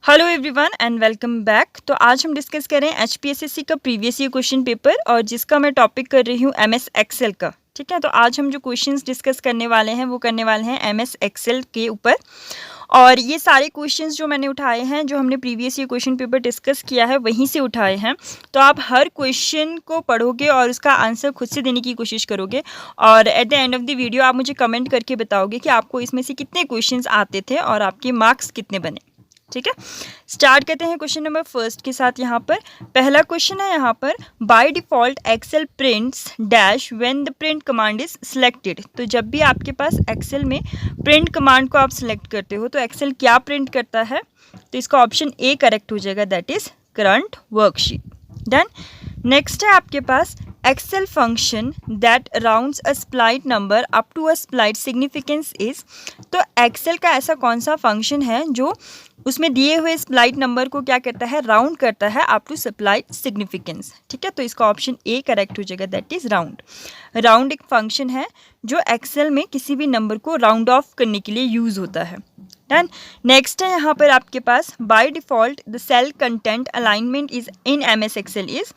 Hello everyone and welcome back. तो आज हम डिस्कस कर रहे हैं एचपीएसएससी का प्रीवियस ईयर क्वेश्चन पेपर और जिसका मैं टॉपिक कर रही हूँ एमएस एक्सेल का। ठीक है, तो आज हम जो क्वेश्चंस डिस्कस करने वाले हैं वो करने वाले हैं एमएस एक्सेल के ऊपर। और ये सारे क्वेश्चंस जो मैंने उठाए हैं, जो हमने previous year question paper discuss किया है, वहीं से उठाए हैं। तो आप हर क्वेश्चन को पढ़ोगे और उसका आंसर खुद से देने की कोशिश करोगे और at the end of the video आप मुझे कमेंट करके बताओगे कि आपको इसमें से कितने क्वेश्चंस आते थे और आपके मार्क्स कितने बने। ठीक है, स्टार्ट करते हैं क्वेश्चन नंबर फर्स्ट के साथ। यहाँ पर पहला क्वेश्चन है, यहाँ पर by default Excel prints dash when the print command is selected. तो जब भी आपके पास एक्सेल में प्रिंट कमांड को आप सिलेक्ट करते हो तो एक्सेल क्या प्रिंट करता है? तो इसका ऑप्शन ए करेक्ट हो जाएगा, that is current worksheet. Done. Next है आपके पास Excel function that rounds a split number up to a split significance is. तो एक्सेल का ऐसा कौन सा फंक्शन है जो उसमें दिए हुए स्प्लाइट नंबर को क्या करता है? राउंड करता है अप टू स्प्लाइट सिग्निफिकेंस। ठीक है, तो इसका ऑप्शन ए करेक्ट हो जाएगा, दैट इज राउंड। राउंड एक फंक्शन है जो एक्सेल में किसी भी नंबर को राउंड ऑफ करने के लिए यूज होता है। डन। नेक्स्ट है यहाँ पर आपके पास by default the cell content alignment is in MS Excel is.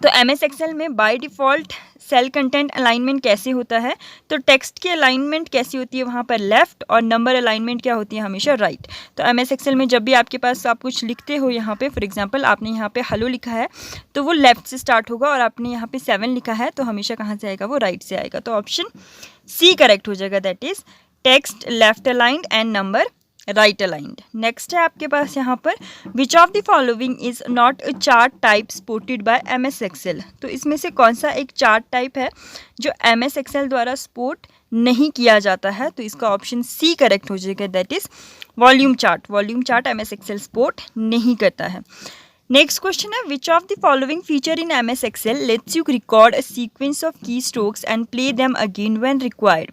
तो एमएस एक्सेल में by default cell content alignment कैसे होता है? तो टेक्स्ट की अलाइनमेंट कैसी होती है? वहाँ पर लेफ़्ट, और नंबर अलाइनमेंट क्या होती है? हमेशा राइट। तो एमएस एक्सेल में जब भी आपके पास आप कुछ लिखते हो, यहाँ पे फॉर एग्जांपल आपने यहाँ पे हेलो लिखा है तो वो लेफ़्ट से स्टार्ट होगा, और आपने यहाँ पे 7 लिखा है तो हमेशा कहाँ से आएगा? वो राइट से आएगा। तो ऑप्शन सी करेक्ट हो जाएगा, that is text left aligned and number right aligned. Next है आपके पास यहाँ पर which of the following is not a chart type supported by MS Excel. तो इसमें से कौन सा एक चार्ट टाइप है जो एमएस एक्सेल द्वारा सपोर्ट नहीं किया जाता है? तो इसका ऑप्शन सी करेक्ट हो जाएगा, that is volume chart. Volume chart MS Excel support नहीं करता है। नेक्स्ट क्वेश्चन है which of the following feature in MS Excel lets you record a sequence of key strokes and play them again when required.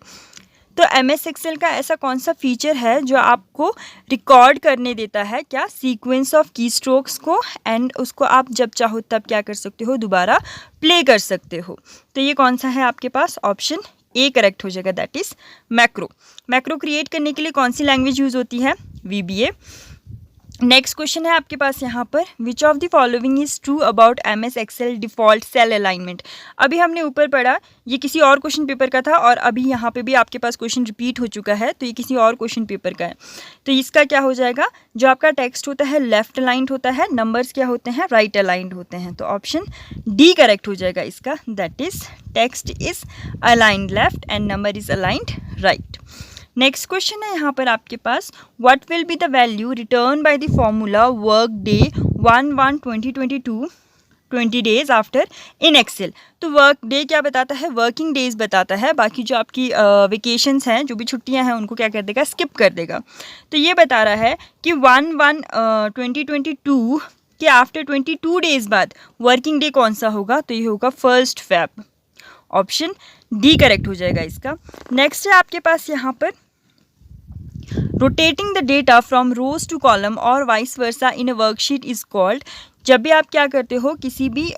तो MS Excel का ऐसा कौन सा feature है जो आपको रिकॉर्ड करने देता है? क्या? सीक्वेंस ऑफ की स्ट्रोक्स को, एंड उसको आप जब चाहो तब क्या कर सकते हो? दोबारा प्ले कर सकते हो। तो ये कौन सा है आपके पास? ऑप्शन ए करेक्ट हो जाएगा, that is macro. Macro create करने के लिए कौन सी लैंग्वेज यूज होती है? वीबीए। नेक्स्ट क्वेश्चन है आपके पास यहाँ पर which of the following is true about MS Excel default cell alignment. अभी हमने ऊपर पढ़ा, ये किसी और क्वेश्चन पेपर का था और अभी यहाँ पे भी आपके पास क्वेश्चन रिपीट हो चुका है, तो ये किसी और क्वेश्चन पेपर का है। तो इसका क्या हो जाएगा? जो आपका टेक्स्ट होता है लेफ्ट अलाइंड होता है, नंबर्स क्या होते हैं? राइट अलाइंड होते हैं। तो ऑप्शन डी करेक्ट हो जाएगा इसका, that is text is aligned left and number is aligned right. Next question है यहाँ पर आपके पास what will be the value return by the formula work day 1/1/2022 20 days after in Excel. तो work day क्या बताता है? वर्किंग डेज बताता है। बाकी जो आपकी वेकेशंस हैं, जो भी छुट्टियां हैं, उनको क्या कर देगा? स्किप कर देगा। तो ये बता रहा है कि 1/1/2022 के आफ्टर 22 डेज बाद वर्किंग डे कौन सा होगा? तो ये होगा 1 Feb। ऑप्शन डी करेक्ट हो जाएगा इसका। नेक्स्ट है आपके पास यहाँ पर rotating the data from rows to column और vice versa in a worksheet is called. जब भी आप क्या करते हो किसी भी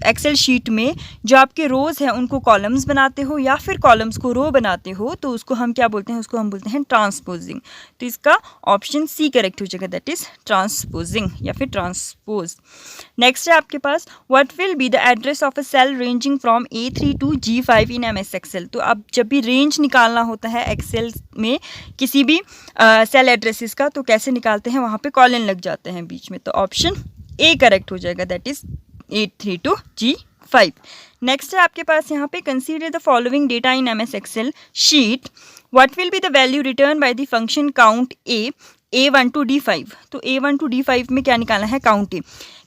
एक्सेल शीट में, जो आपके रोज़ हैं उनको कॉलम्स बनाते हो या फिर कॉलम्स को रो बनाते हो, तो उसको हम क्या बोलते हैं? उसको हम बोलते हैं ट्रांसपोजिंग। तो इसका ऑप्शन सी करेक्ट हो जाएगा, दैट इज ट्रांसपोजिंग या फिर ट्रांसपोज। नेक्स्ट है आपके पास what will be the address of a cell ranging from A3 to G5 in MS Excel. तो अब जब भी रेंज निकालना होता है एक्सेल में किसी भी सेल एड्रेसेस का, तो कैसे निकालते हैं? वहाँ पे कॉलन लग जाते हैं बीच में। तो ऑप्शन ए करेक्ट हो जाएगा, that is A3 to G5। Next है आपके पास यहाँ पे consider the following data in MS Excel sheet what will be the value return by the function count A1 to D5। तो A1 टू D5 में क्या निकालना है? Count A.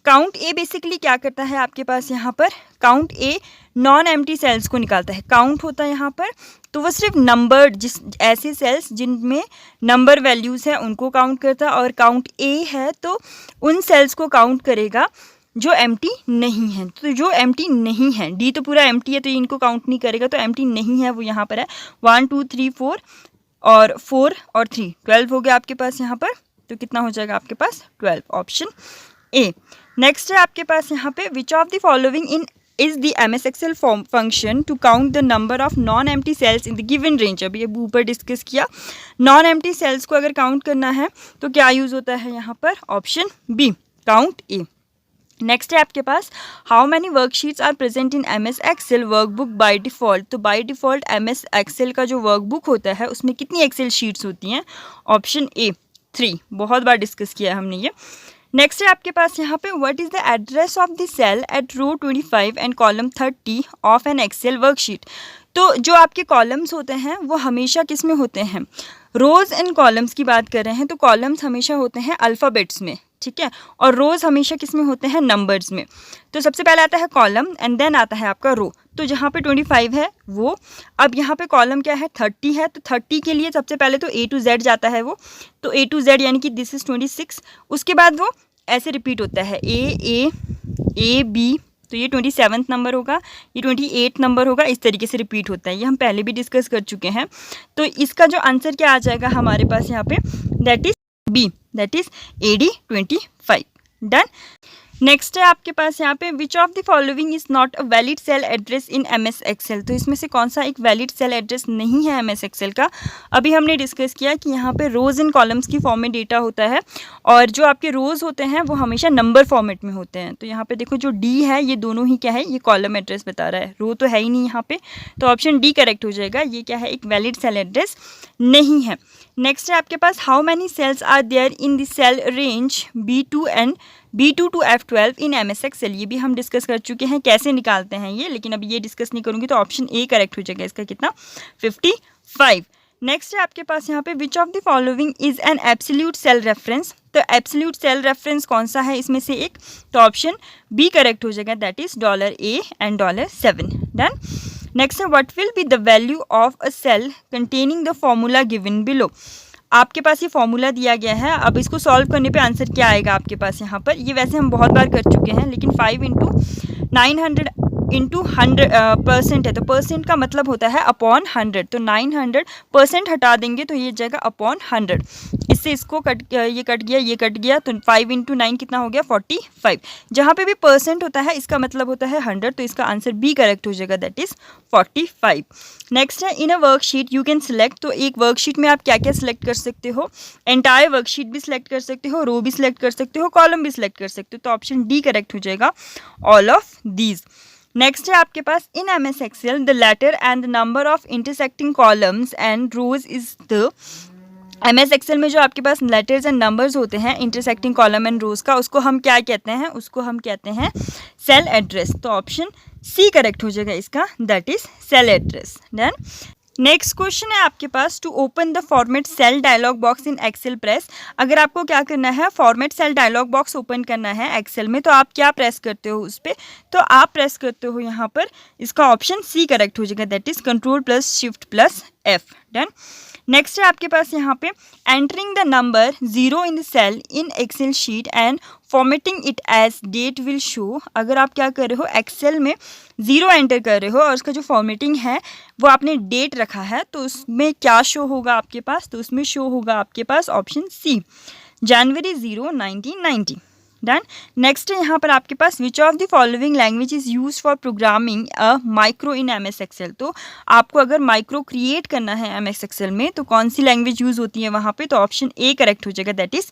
Count A basically क्या करता है आपके पास यहाँ पर? Count A non empty cells को निकालता है। काउंट होता है यहाँ पर, तो वो सिर्फ नंबर, जिस ऐसे सेल्स जिनमें नंबर वैल्यूज़ हैं उनको काउंट करता है, और काउंट ए है तो उन सेल्स को काउंट करेगा जो एम्प्टी नहीं है। तो जो एम्प्टी नहीं है, डी तो पूरा एम्प्टी है तो इनको काउंट नहीं करेगा, तो एम्प्टी नहीं है वो यहाँ पर है 1 2 3 4 और 4 और 3 12 हो गया आपके पास यहाँ पर। तो कितना हो जाएगा आपके पास? 12। Option A. नेक्स्ट है आपके पास यहाँ पे which of the following in is the MS Excel function to count the number of non-empty cells in the given range। अभी अब ऊपर डिस्कस किया, नॉन एम्प्टी सेल्स को अगर काउंट करना है तो क्या यूज़ होता है यहाँ पर, option B, count A. Next है आपके पास, how many worksheets are present in MS Excel workbook by default. तो बाय डिफ़ॉल्ट MS Excel का जो वर्कबुक होता है उसमें कितनी एक्सेल शीट्स होती हैं, ऑप्शन ए 3। बहुत बार डिस्कस किया है हमने ये। नेक्स्ट है आपके पास यहाँ पे, what is the address of the cell at row 25 and column 30 of an Excel worksheet. तो जो आपके कॉलम्स होते हैं वो हमेशा किस में होते हैं, रोज़ एंड कॉलम्स की बात कर रहे हैं तो कॉलम्स हमेशा होते हैं अल्फ़ाबेट्स में, ठीक है, और रोज़ हमेशा किस में होते हैं, नंबर्स में। तो सबसे पहले आता है कॉलम एंड देन आता है आपका रो। तो जहाँ पे 25 है वो, अब यहाँ पे कॉलम क्या है, 30 है, तो 30 के लिए सबसे पहले तो A to Z जाता है वो, तो A to Z यानी कि दिस इज़ 26। उसके बाद वो ऐसे रिपीट होता है A B, तो ये 27 नंबर होगा, ये 28 नंबर होगा, इस तरीके से रिपीट होता है। ये हम पहले भी डिस्कस कर चुके हैं। तो इसका जो आंसर क्या आ जाएगा हमारे पास यहाँ पे, that is B, that is AD 25। Done. Next है आपके पास यहाँ पे, which of the following is not a valid cell address in MS Excel। तो इसमें से कौन सा एक वैलिड सेल एड्रेस नहीं है MS Excel का। अभी हमने डिस्कस किया कि यहाँ पे रोज़ एंड कॉलम्स की फॉर्म में डेटा होता है और जो आपके रोज़ होते हैं वो हमेशा नंबर फॉर्मेट में होते हैं। तो यहाँ पे देखो जो D है ये दोनों ही क्या है, ये कॉलम एड्रेस बता रहा है, रो तो है ही नहीं यहाँ पे, तो ऑप्शन डी करेक्ट हो जाएगा। ये क्या है, एक वैलिड सेल एड्रेस नहीं है। नेक्स्ट है आपके पास, how many cells are there in the cell range B2 to F12 in MS Excel। ये भी हम डिस्कस कर चुके हैं कैसे निकालते हैं ये, लेकिन अब ये डिस्कस नहीं करूँगी, तो ऑप्शन ए करेक्ट हो जाएगा। इसका कितना, 55। नेक्स्ट है आपके पास यहाँ पे, which of the following is an absolute cell reference. तो एब्सोल्यूट सेल रेफरेंस कौन सा है इसमें से एक, तो ऑप्शन बी करेक्ट हो जाएगा, that is $A and $7। Done. Next है, what will be the value of a cell containing the formula given below. आपके पास ये फॉर्मूला दिया गया है, अब इसको सॉल्व करने पे आंसर क्या आएगा आपके पास यहाँ पर, ये वैसे हम बहुत बार कर चुके हैं, लेकिन 5 × 900 × 100% है, तो परसेंट का मतलब होता है अपॉन 100। तो 900% हटा देंगे तो ये जाएगा अपॉन 100। इससे इसको ये कट गया, तो 5 × 9 कितना हो गया, 45। जहाँ पे भी परसेंट होता है इसका मतलब होता है 100, तो इसका आंसर बी करेक्ट हो जाएगा, दैट इज़ 45। नेक्स्ट है, in a worksheet you can select. तो एक वर्कशीट में आप क्या क्या सिलेक्ट कर सकते हो, एंटायर वर्कशीट भी सिलेक्ट कर सकते हो, रो भी सिलेक्ट कर सकते हो, कॉलम भी सिलेक्ट कर सकते हो, तो ऑप्शन डी करेक्ट हो जाएगा, ऑल ऑफ दीज। नेक्स्ट है आपके पास, in MS Excel the letter and the number of intersecting columns and rows is the. MS Excel में जो आपके पास लेटर्स एंड नंबर्स होते हैं इंटरसेक्टिंग कॉलम एंड रोज का, उसको हम क्या कहते हैं, उसको हम कहते हैं सेल एड्रेस। तो ऑप्शन सी करेक्ट हो जाएगा इसका, that is cell address. Done. Next question है आपके पास, to open the format cell dialog box in Excel press. अगर आपको क्या करना है, format cell dialog box open करना है एक्सेल में, तो आप क्या प्रेस करते हो उस पर, तो आप प्रेस करते हो यहाँ पर, इसका ऑप्शन सी करेक्ट हो जाएगा, that is Ctrl+Shift+F। Done. Next है आपके पास यहाँ पे, entering the number 0 in the cell in Excel sheet and formatting it as date will show. अगर आप क्या कर रहे हो, एक्सेल में 0 एंटर कर रहे हो और उसका जो फॉर्मेटिंग है वो आपने डेट रखा है, तो उसमें क्या शो होगा आपके पास, तो उसमें शो होगा आपके पास option C, January 0, 1990। Done. Next है यहाँ पर आपके पास, which of the following language is use for programming a micro in MS Excel। तो आपको अगर माइक्रो क्रिएट करना है MS Excel में, तो कौन सी लैंग्वेज यूज़ होती है वहाँ पे, तो ऑप्शन ए करेक्ट हो जाएगा, that is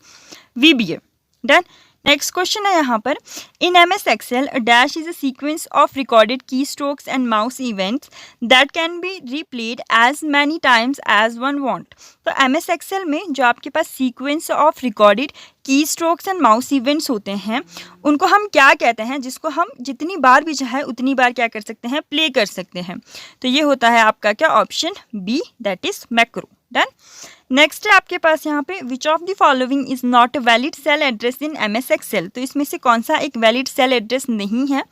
VBA। Done. Next question है यहाँ पर, in MS Excel a dash is a sequence of recorded keystrokes and mouse events that can be replayed as many times as one want। तो MS Excel में जो आपके पास sequence of recorded keystrokes and mouse events होते हैं, उनको हम क्या कहते हैं, जिसको हम जितनी बार भी चाहे उतनी बार क्या कर सकते हैं, प्ले कर सकते हैं। तो ये होता है आपका क्या, option B, that is macro. Done. Next है आपके पास यहाँ पे, which of the following is not a valid cell address in MS Excel। तो इसमें से कौन सा एक वैलिड सेल एड्रेस नहीं है,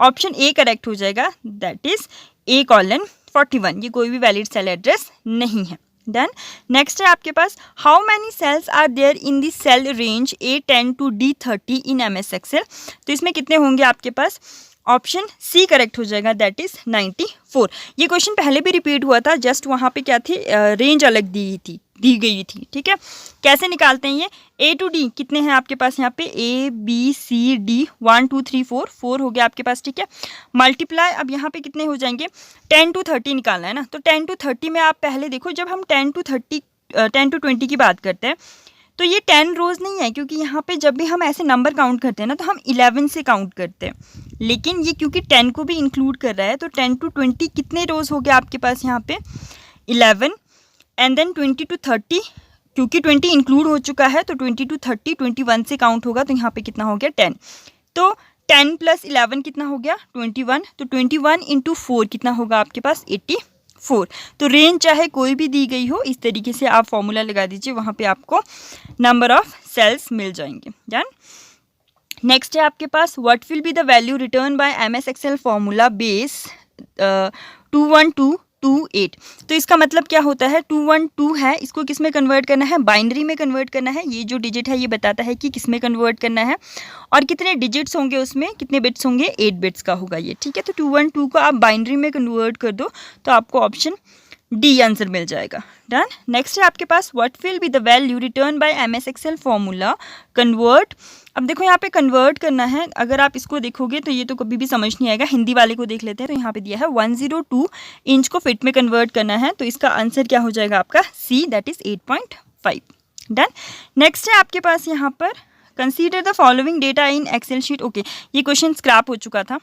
ऑप्शन ए करेक्ट हो जाएगा, दैट इज A:41। ये कोई भी वैलिड सेल एड्रेस नहीं है। डन। नेक्स्ट है आपके पास, how many cells are there in the cell range A10 to D30 in MS Excel। तो इसमें कितने होंगे आपके पास, ऑप्शन सी करेक्ट हो जाएगा, दैट इज 94। ये क्वेश्चन पहले भी रिपीट हुआ था, जस्ट वहाँ पे क्या थी, रेंज अलग दी गई थी। ठीक है, कैसे निकालते हैं ये, ए टू डी कितने हैं आपके पास यहाँ पे, ए बी सी डी, 1 2 3 4 हो गया आपके पास। ठीक है, मल्टीप्लाई अब यहाँ पे कितने हो जाएंगे, 10 to 30 निकालना है ना, तो 10 to 30 में आप पहले देखो, जब हम 10 to 20 की बात करते हैं तो ये 10 रोज़ नहीं है, क्योंकि यहाँ पे जब भी हम ऐसे नंबर काउंट करते हैं ना तो हम 11 से काउंट करते हैं, लेकिन ये क्योंकि 10 को भी इंक्लूड कर रहा है तो 10 to 20 कितने रोज़ हो गया आपके पास यहाँ पे, 11, एंड देन 20 to 30, क्योंकि 20 इंक्लूड हो चुका है तो 20 to 30 21 से काउंट होगा, तो यहाँ पे कितना हो गया 10, तो 10 + 11 कितना हो गया 21, तो 21 × 4 कितना होगा आपके पास 84। तो रेंज चाहे कोई भी दी गई हो, इस तरीके से आप फॉर्मूला लगा दीजिए, वहाँ पे आपको नंबर ऑफ सेल्स मिल जाएंगे। डन। नेक्स्ट है आपके पास, what will be the value return by MS Excel formula base 21228। तो इसका मतलब क्या होता है, 212 है, इसको किस में कन्वर्ट करना है, बाइनरी में कन्वर्ट करना है। ये जो डिजिट है ये बताता है कि किस में कन्वर्ट करना है और कितने डिजिट्स होंगे, उसमें कितने बिट्स होंगे, 8 बिट्स का होगा ये। ठीक है, तो 212 को आप बाइनरी में कन्वर्ट कर दो तो आपको ऑप्शन डी आंसर मिल जाएगा। डन। नेक्स्ट है आपके पास, what will be the value return by MS Excel formula convert. अब देखो यहाँ पे कन्वर्ट करना है, अगर आप इसको देखोगे तो ये तो कभी भी समझ नहीं आएगा, हिंदी वाले को देख लेते हैं। तो यहाँ पे दिया है 102 इंच को फिट में कन्वर्ट करना है, तो इसका आंसर क्या हो जाएगा आपका C, that is 8.5। Done. Next है आपके पास यहाँ पर, consider the following data in Excel sheet. Okay, ये क्वेश्चन स्क्रैप हो चुका था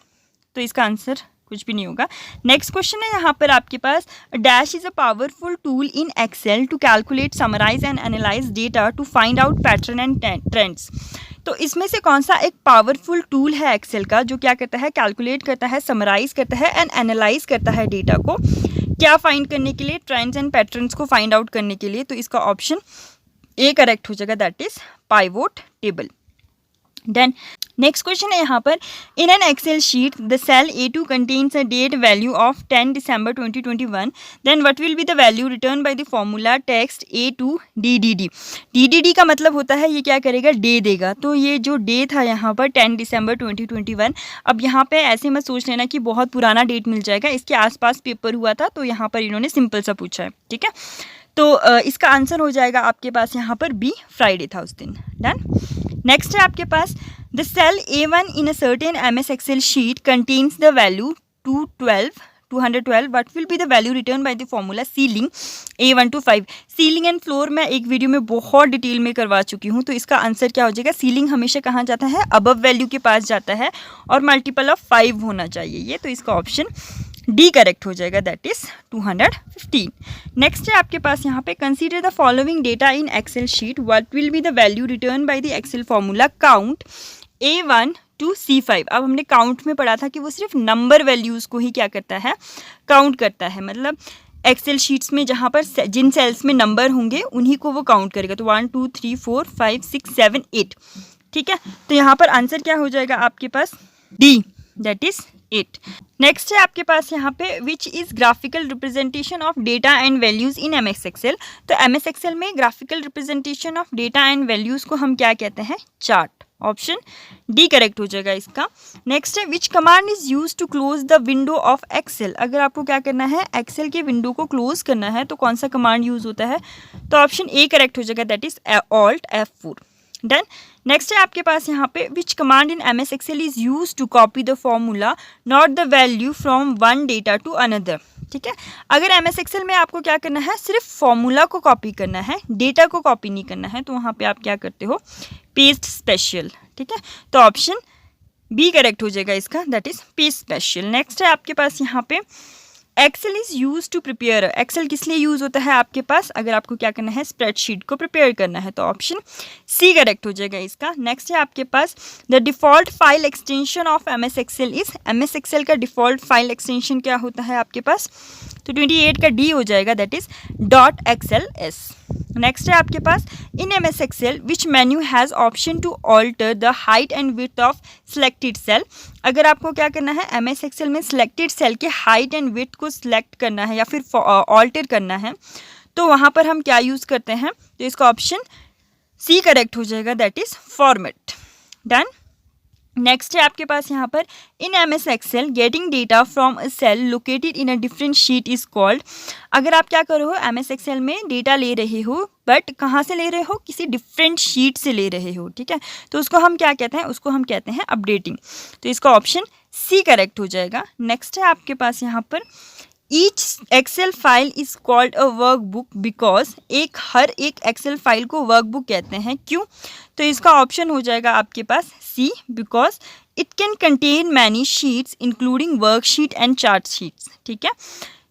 तो इसका आंसर कुछ भी नहीं होगा। नेक्स्ट क्वेश्चन है यहाँ पर आपके पास, dash is a powerful tool in Excel to calculate, summarise and analyse data to find out pattern and trends. तो इसमें से कौन सा एक पावरफुल टूल है एक्सेल का, जो क्या करता है, कैलकुलेट करता है, समराइज करता है एंड एनालाइज करता है डेटा को, क्या फाइंड करने के लिए, ट्रेंड्स एंड पैटर्न्स को फाइंड आउट करने के लिए। तो इसका ऑप्शन ए करेक्ट हो जाएगा, that is pivot table. Then next question है यहाँ पर, in an Excel sheet the cell A2 contains a date value of 10 December 2021, then what will be the value return by the formula text A2 DDD। DDD का मतलब होता है ये क्या करेगा, डे देगा। तो ये जो डे था यहाँ पर 10 December 2021, अब यहाँ पे ऐसे मत सोच लेना कि बहुत पुराना डेट मिल जाएगा, इसके आसपास पेपर हुआ था तो यहाँ पर इन्होंने सिंपल सा पूछा है। ठीक है, तो इसका आंसर हो जाएगा आपके पास यहाँ पर बी, फ्राइडे था उस दिन। डन। नेक्स्ट है आपके पास, the cell A1 in a certain MS Excel sheet contains the value 212, what will be the value return by the formula ceiling A1 to 5। Ceiling and floor मैं एक video में बहुत डिटेल में करवा चुकी हूँ, तो इसका आंसर क्या हो जाएगा, सीलिंग हमेशा कहाँ जाता है, अबव वैल्यू के पास जाता है और मल्टीपल ऑफ 5 होना चाहिए ये, तो इसका ऑप्शन डी करेक्ट हो जाएगा, दैट इज 215। नेक्स्ट है आपके पास यहाँ पे, consider the following data in Excel sheet, what will be the value return by the Excel formula count A1 to C5। अब हमने काउंट में पढ़ा था कि वो सिर्फ नंबर वैल्यूज़ को ही क्या करता है, काउंट करता है, मतलब एक्सेल शीट्स में जहाँ पर जिन सेल्स में नंबर होंगे उन्हीं को वो काउंट करेगा। तो 1 2 3 4 5 6 7 8। ठीक है, तो यहाँ पर आंसर क्या हो जाएगा आपके पास, डी, दैट इज 8। नेक्स्ट है आपके पास यहाँ पे, which is graphical representation of data and values in MS Excel। तो MS Excel में graphical representation of data and values को हम क्या कहते हैं, चार्ट। ऑप्शन डी करेक्ट हो जाएगा इसका। नेक्स्ट है, which command is use to close the window of Excel. अगर आपको क्या करना है, एक्सेल के विंडो को क्लोज करना है तो कौन सा कमांड यूज होता है, तो ऑप्शन ए करेक्ट हो जाएगा, that is Alt F4। Done. Next है आपके पास यहाँ पे, which command in MS Excel is use to copy the formula not the value from one data to another. ठीक है, अगर MS Excel में आपको क्या करना है, सिर्फ फॉर्मूला को कॉपी करना है, डेटा को कॉपी नहीं करना है, तो वहाँ पे आप क्या करते हो, पेस्ट स्पेशल। ठीक है, तो ऑप्शन बी करेक्ट हो जाएगा इसका, that is paste special. Next है आपके पास यहाँ पे, Excel is use to prepare. Excel किस लिए यूज होता है आपके पास, अगर आपको क्या करना है, स्प्रेडशीट को प्रिपेयर करना है, तो ऑप्शन सी करेक्ट हो जाएगा इसका। नेक्स्ट है आपके पास, the default file extension of MS Excel is. MS Excel का डिफॉल्ट फाइल एक्सटेंशन क्या होता है आपके पास, तो 28 का डी हो जाएगा, दैट इज .xls। नेक्स्ट है आपके पास, in MS Excel which menu has option to alter the height and width of selected cell. अगर आपको क्या करना है, MS Excel में सिलेक्टेड सेल के हाइट एंड विड्थ को सिलेक्ट करना है या फिर ऑल्टर करना है, तो वहाँ पर हम क्या यूज़ करते हैं, तो इसका ऑप्शन सी करेक्ट हो जाएगा, that is format. Done. Next है आपके पास यहाँ पर in MS Excel getting data from a cell located in a different sheet is called. अगर आप क्या करो हो MS एक्सेल में डेटा ले रहे हो, बट कहाँ से ले रहे हो, किसी डिफरेंट शीट से ले रहे हो, ठीक है, तो उसको हम क्या कहते हैं, उसको हम कहते हैं अपडेटिंग। तो इसका ऑप्शन सी करेक्ट हो जाएगा। नेक्स्ट है आपके पास यहाँ पर each Excel file is called a workbook because हर एक एक्सेल फाइल को वर्कबुक कहते हैं, क्यों? तो इसका ऑप्शन हो जाएगा आपके पास C, because it can contain many sheets including worksheet and chart sheets, ठीक है।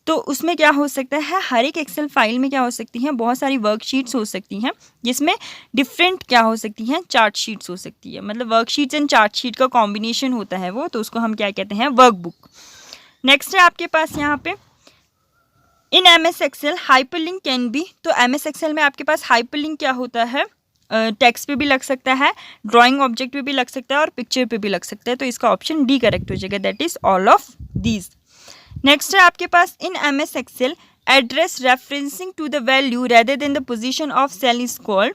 तो उसमें क्या हो सकता है, हर एक एक्सेल फाइल में क्या हो सकती हैं, बहुत सारी वर्कशीट्स हो सकती हैं, जिसमें डिफरेंट क्या हो सकती हैं, चार्ट शीट्स हो सकती है, मतलब वर्कशीट्स एंड चार्ट शीट का कॉम्बिनेशन होता है वो, तो उसको हम क्या कहते हैं, वर्कबुक। नेक्स्ट है आपके पास यहाँ पे in MS Excel hyperlink can be. तो MS एक्सेल में आपके पास हाइपरलिंक क्या होता है, टेक्स्ट पे भी लग सकता है, ड्राइंग ऑब्जेक्ट पे भी लग सकता है और पिक्चर पे भी लग सकता है, तो इसका ऑप्शन डी करेक्ट हो जाएगा, that is all of these. Next है आपके पास in MS Excel address referencing to the value rather than the position of cell is called.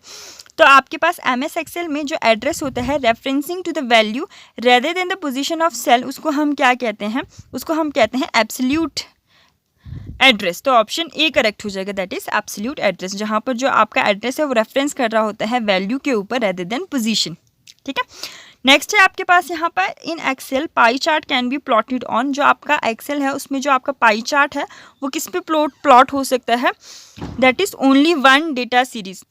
तो आपके पास MS एक्सेल में जो एड्रेस होता है referencing to the value rather than the position of cell, उसको हम क्या कहते हैं, उसको हम कहते हैं एब्सोल्यूट एड्रेस। तो ऑप्शन ए करेक्ट हो जाएगा, दैट इज एब्सोल्यूट एड्रेस, जहाँ पर जो आपका एड्रेस है वो रेफरेंस कर रहा होता है वैल्यू के ऊपर रेदर देन पोजीशन, ठीक है। नेक्स्ट है आपके पास यहाँ पर in Excel pie chart can be plotted on. जो आपका एक्सेल है उसमें जो आपका पाई चार्ट है वो किस पे प्लॉट हो सकता है, that is only one data series.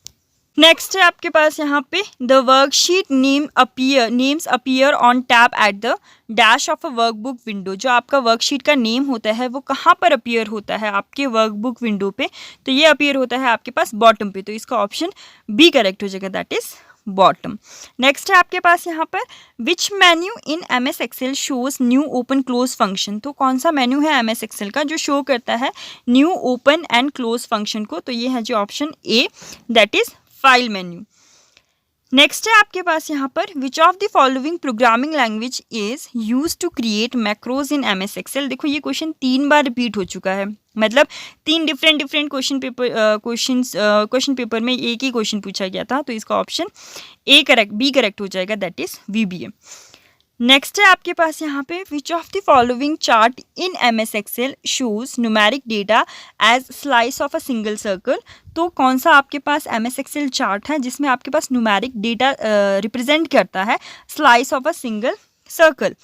Next है आपके पास यहाँ पे the worksheet names appear on tab at the dash of a workbook window. जो आपका वर्कशीट का नेम होता है वो कहाँ पर अपीयर होता है, आपके वर्कबुक विंडो पे, तो ये अपीयर होता है आपके पास बॉटम पे, तो इसका ऑप्शन बी करेक्ट हो जाएगा, दैट इज बॉटम। नेक्स्ट है आपके पास यहाँ पर which menu in MS Excel shows new open close function. तो कौन सा मेन्यू है MS एक्सेल का जो शो करता है new open and close function को, तो ये है जो option A, that is file menu. Next है आपके पास यहाँ पर which of the following programming language is use to create macros in MS Excel. देखो ये क्वेश्चन 3 बार रिपीट हो चुका है, मतलब 3 डिफरेंट क्वेश्चन पेपर में एक ही क्वेश्चन पूछा गया था, तो इसका ऑप्शन बी करेक्ट हो जाएगा, दैट इज VBA। नेक्स्ट है आपके पास यहाँ पे which of the following chart in MS Excel shows numeric data as slice of a single circle. तो कौन सा आपके पास MS एक्सेल चार्ट है जिसमें आपके पास न्यूमेरिक डेटा रिप्रेजेंट करता है slice of a single circle,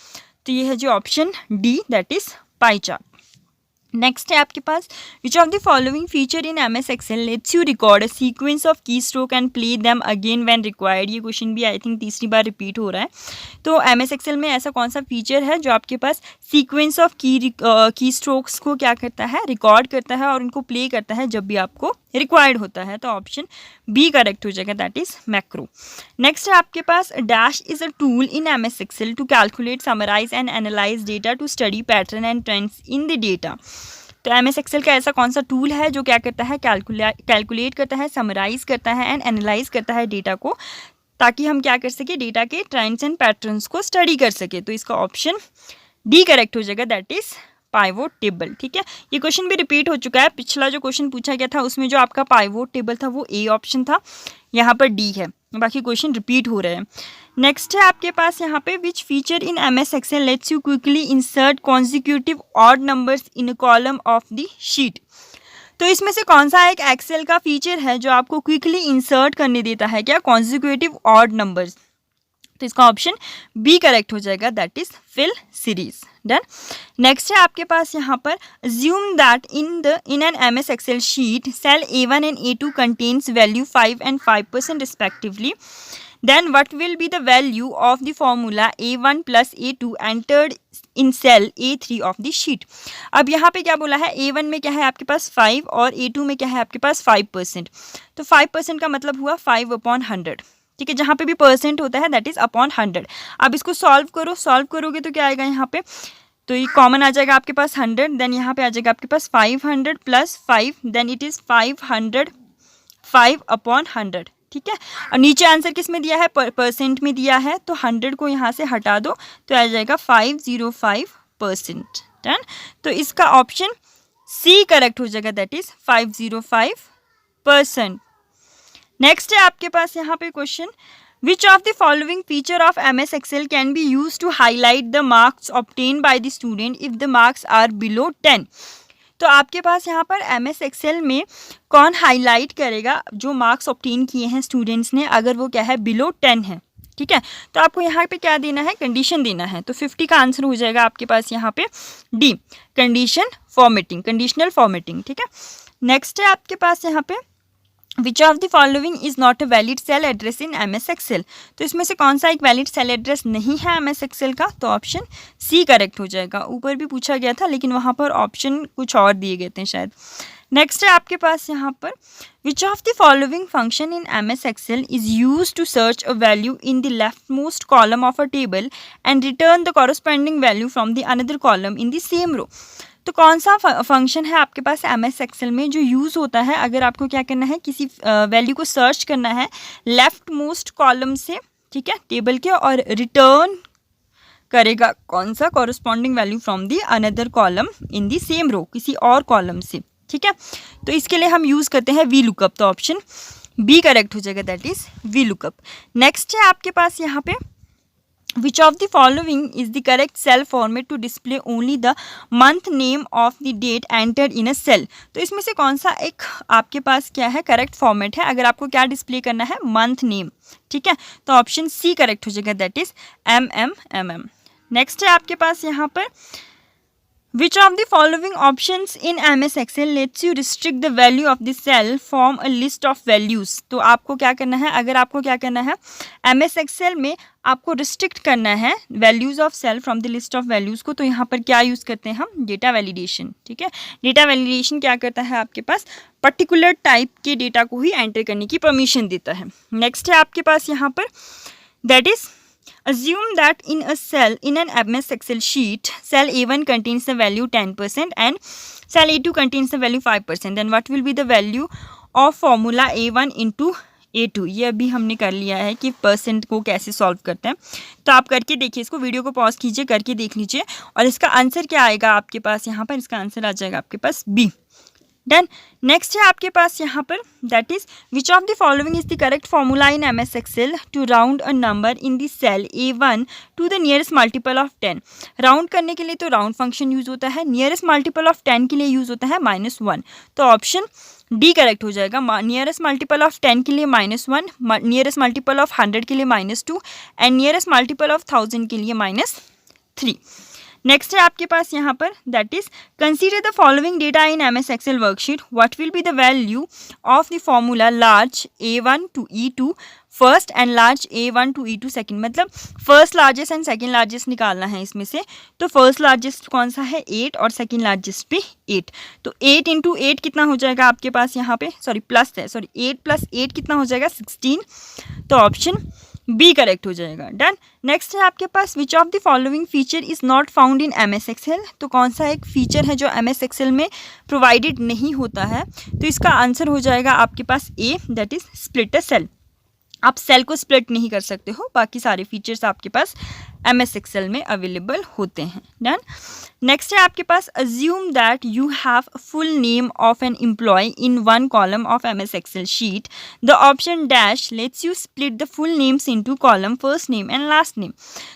तो ये है जो option D, that is pie chart. Next है आपके पास which of the following feature in MS Excel lets you record a sequence of key stroke and play them again when required. ये question भी I think तीसरी बार repeat हो रहा है। तो MS एक्सेल में ऐसा कौन सा फीचर है जो आपके पास सीक्वेंस ऑफ की स्ट्रोक्स को क्या करता है, रिकॉर्ड करता है और उनको प्ले करता है जब भी आपको रिक्वायर्ड होता है, तो ऑप्शन बी करेक्ट हो जाएगा, दैट इज मैक्रो। नेक्स्ट है आपके पास dash is a tool in MS Excel to calculate, summarise and analyse data to study pattern and trends in the data. तो MS एक्सेल का ऐसा कौन सा टूल है जो क्या करता है, कैलकुलेट करता है, समराइज करता है एंड एनालाइज करता है डेटा को, ताकि हम क्या कर सके, डेटा के ट्रेंड्स एंड पैटर्न्स को स्टडी कर सके, तो इसका ऑप्शन डी करेक्ट हो जाएगा, दैट इज पाइवोट टेबल, ठीक है। ये क्वेश्चन भी रिपीट हो चुका है, पिछला जो क्वेश्चन पूछा गया था उसमें जो आपका पाइवोट टेबल था वो ए ऑप्शन था, यहाँ पर डी है, बाकी क्वेश्चन रिपीट हो रहे हैं। नेक्स्ट है आपके पास यहाँ पे which feature in MS Excel lets you quickly insert consecutive odd numbers in a column of the sheet. तो इसमें से कौन सा एक एक्सेल का फीचर है जो आपको क्विकली इंसर्ट करने देता है क्या, कॉन्जिक्यूटिव ऑड नंबर्स, तो इसका ऑप्शन बी करेक्ट हो जाएगा, that is fill series. Done. Next है आपके पास यहाँ पर assume that in an MS Excel sheet cell A1 and A2 contains value 5 and 5% respectively, then what will be the value of the formula A1 plus A2 entered in cell A3 of the sheet। अब यहाँ पे क्या बोला है, A1 में क्या है आपके पास 5 और A2 में क्या है आपके पास 5%, तो 5% का मतलब हुआ 5/100, ठीक है, जहाँ पे भी परसेंट होता है दैट इज अपॉन 100। अब इसको सॉल्व करोगे तो क्या आएगा यहाँ पे, तो ये कॉमन आ जाएगा आपके पास 100, देन यहाँ पे आ जाएगा आपके पास 500 प्लस 5, देन इट इज़ 505/100, ठीक है। और नीचे आंसर किस में दिया है, परसेंट में दिया है, तो 100 को यहाँ से हटा दो तो आ जाएगा 505%। डन। तो इसका ऑप्शन सी करेक्ट हो जाएगा, दैट इज 505%। नेक्स्ट है आपके पास यहाँ पे question Which of the following feature of MS Excel can be used to highlight the marks obtained by the student if the marks are below 10? तो आपके पास यहाँ पर MS Excel में कौन हाईलाइट करेगा जो मार्क्स ऑब्टेन किए हैं स्टूडेंट्स ने अगर वो क्या है बिलो 10 है, ठीक है। तो आपको यहाँ पे क्या देना है, कंडीशन देना है। तो 50 का आंसर हो जाएगा आपके पास यहाँ पे D, condition formatting, conditional formatting, ठीक है। नेक्स्ट है आपके पास यहाँ पे which of the following is not a valid cell address in MS Excel? तो इसमें से कौन सा एक वैलिड सेल एड्रेस नहीं है MS Excel का? तो ऑप्शन सी करेक्ट हो जाएगा। ऊपर भी पूछा गया था लेकिन वहाँ पर ऑप्शन कुछ और दिए गए थे शायद। नेक्स्ट है आपके पास यहाँ पर which of the following function in MS Excel is use to search a value in the left most column of a table and return the corresponding value from the another column in the same row? तो कौन सा function है आपके पास MS Excel में जो use होता है अगर आपको क्या करना है, किसी वैल्यू को सर्च करना है लेफ्ट मोस्ट कॉलम से, ठीक है, टेबल के, और रिटर्न करेगा कौन सा, corresponding value from the another column in the same row, किसी और कॉलम से, ठीक है। तो इसके लिए हम यूज़ करते हैं वी लुकअप। तो ऑप्शन बी करेक्ट हो जाएगा, that is V lookup. Next है आपके पास यहाँ पे Which of the following is the correct cell format to display only the month name of the date entered in a cell? तो इसमें से कौन सा एक आपके पास क्या है करेक्ट फॉर्मेट है अगर आपको क्या डिस्प्ले करना है, मंथ नेम, ठीक है। तो ऑप्शन सी करेक्ट हो जाएगा, दैट इज MM। नेक्स्ट है आपके पास यहाँ पर Which of the following options in MS Excel lets you restrict the value of the cell from a list of values? तो आपको क्या करना है, अगर आपको क्या करना है MS Excel में आपको रिस्ट्रिक्ट करना है values of cell from the list of values को, तो यहाँ पर क्या यूज़ करते हैं हम, डेटा वैलिडेशन, ठीक है। डेटा वैलिडेशन क्या करता है आपके पास, पर्टिकुलर टाइप के डेटा को ही एंटर करने की परमिशन देता है। नेक्स्ट है आपके पास यहाँ पर that is assume that in a cell in an MS Excel sheet, cell A1 contains the value 10% and cell A2 contains the value 5%. Then what will be the value of formula A1 into A2? ये अभी हमने कर लिया है कि percent को कैसे solve करते हैं। तो आप करके देखिए, इसको वीडियो को पॉज कीजिए, करके देख लीजिए, और इसका आंसर क्या आएगा आपके पास यहाँ पर, इसका आंसर आ जाएगा आपके पास बी। डन। नेक्स्ट है आपके पास यहाँ पर that is which of the following is the correct formula in MS Excel to round a number in the cell A1 to the nearest multiple of 10? Round करने के लिए तो राउंड फंक्शन यूज होता है, नियरेस्ट मल्टीपल ऑफ 10 के लिए use होता है -1। तो ऑप्शन डी करेक्ट हो जाएगा। नियरेस्ट मल्टीपल ऑफ 10 के लिए -1, नियरेस्ट मल्टीपल ऑफ 100 के लिए -2 एंड नियरेस्ट मल्टीपल ऑफ 1000 के लिए -3। नेक्स्ट है आपके पास यहाँ पर that is consider the following data in MS Excel worksheet, what will be the value of the formula large A1 to E2 first and large A1 to E2 second. मतलब first largest and second largest निकालना है इसमें से। तो first largest कौन सा है, 8, और सेकंड लार्जेस्ट भी 8। तो 8 इंटू 8 कितना हो जाएगा आपके पास यहाँ पे, प्लस है, 8 प्लस 8 कितना हो जाएगा, 16। तो ऑप्शन बी करेक्ट हो जाएगा। डन। नेक्स्ट है आपके पास which of the following feature is not found in MS Excel? तो कौन सा एक फीचर है जो MS Excel में प्रोवाइडेड नहीं होता है? तो इसका आंसर हो जाएगा आपके पास A, that is split a cell. आप सेल को स्प्लिट नहीं कर सकते हो, बाकी सारे फीचर्स आपके पास MS Excel में अवेलेबल होते हैं। डन। नेक्स्ट है आपके पास assume that you have full name of an employee in one column of MS Excel sheet, the option dash lets you split the full names into column first name and last name.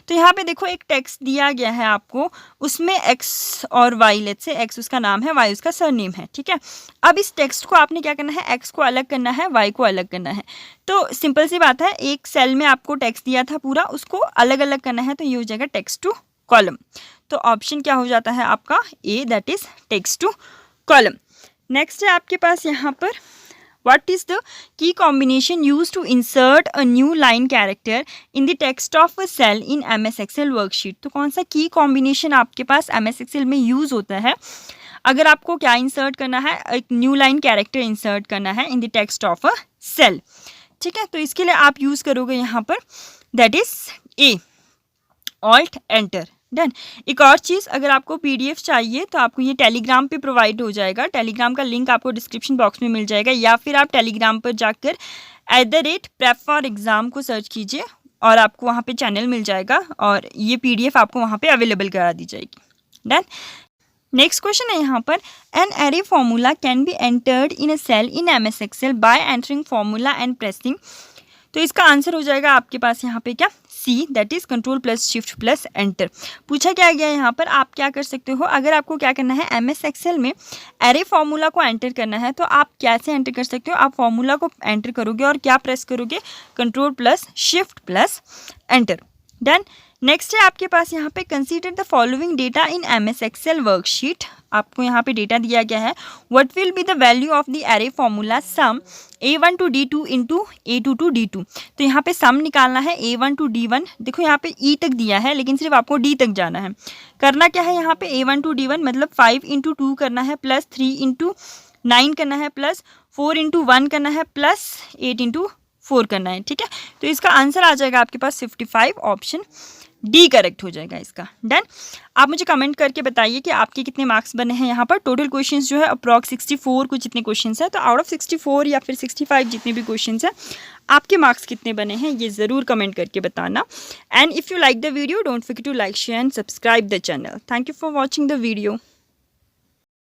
तो यहाँ पे देखो एक text दिया गया है आपको, उसमें एक्स और वाई, लेट्स से एक्स उसका नाम है, वाई उसका सरनेम है, ठीक है। अब इस टेक्स्ट को आपने क्या करना है, एक्स को अलग करना है, वाई को अलग करना है। तो सिंपल सी बात है, एक सेल में आपको टेक्स्ट दिया था पूरा, उसको अलग अलग करना है, तो ये हो जाएगा टेक्स्ट टू कॉलम। तो ऑप्शन क्या हो जाता है आपका A, that is text to column. Next है आपके पास यहाँ पर what is the key combination use to insert a new line character in the text of a cell in MS Excel worksheet? तो कौन सा की कॉम्बिनेशन आपके पास MS Excel में यूज होता है अगर आपको क्या इंसर्ट करना है, एक न्यू लाइन कैरेक्टर इंसर्ट करना है in the text of a cell, ठीक है। तो इसके लिए आप यूज करोगे यहाँ पर that is a, alt enter. Done. एक और चीज़, अगर आपको PDF चाहिए तो आपको ये टेलीग्राम पे प्रोवाइड हो जाएगा। टेलीग्राम का लिंक आपको डिस्क्रिप्शन बॉक्स में मिल जाएगा, या फिर आप टेलीग्राम पर जाकर @prep for exam को सर्च कीजिए और आपको वहाँ पे चैनल मिल जाएगा और ये PDF आपको वहाँ पे अवेलेबल करा दी जाएगी। डन। नेक्स्ट क्वेश्चन है यहाँ पर an array formula can be entered in a cell in MS Excel by entering formula and pressing. तो इसका आंसर हो जाएगा आपके पास यहाँ पे क्या, C, that is control plus shift plus enter. पूछा क्या गया यहाँ पर, आप क्या कर सकते हो, अगर आपको क्या करना है MS एक्सेल में एरे फॉर्मूला को एंटर करना है तो आप कैसे एंटर कर सकते हो, आप फॉर्मूला को एंटर करोगे और क्या प्रेस करोगे, control plus shift plus enter. Done. Next है आपके पास यहाँ पे consider the following data in MS Excel worksheet. आपको यहाँ पे डेटा दिया गया है, what will be the value of the array formula sum A1 to D2 into A2 to D2। तो यहाँ पे सम निकालना है A1 to D1। देखो यहाँ पे E तक दिया है लेकिन सिर्फ आपको D तक जाना है। करना क्या है यहाँ पे, A1 to D1 मतलब 5 इंटू 2 करना है, प्लस 3 इंटू 9 करना है, प्लस 4 इंटू 1 करना है, प्लस 8 इंटू 4 करना है। ठीक है, तो इसका आंसर आ जाएगा आपके पास 55, ऑप्शन डी करेक्ट हो जाएगा इसका। डन। आप मुझे कमेंट करके बताइए कि आपके कितने मार्क्स बने हैं यहाँ पर। टोटल क्वेश्चंस जो है अप्रॉक्स 64 कुछ इतने क्वेश्चंस हैं, तो आउट ऑफ 64 या फिर 65 जितने भी क्वेश्चंस हैं आपके मार्क्स कितने बने हैं ये ज़रूर कमेंट करके बताना। And if you like the video don't forget to like, share and subscribe the channel. Thank you for watching the video.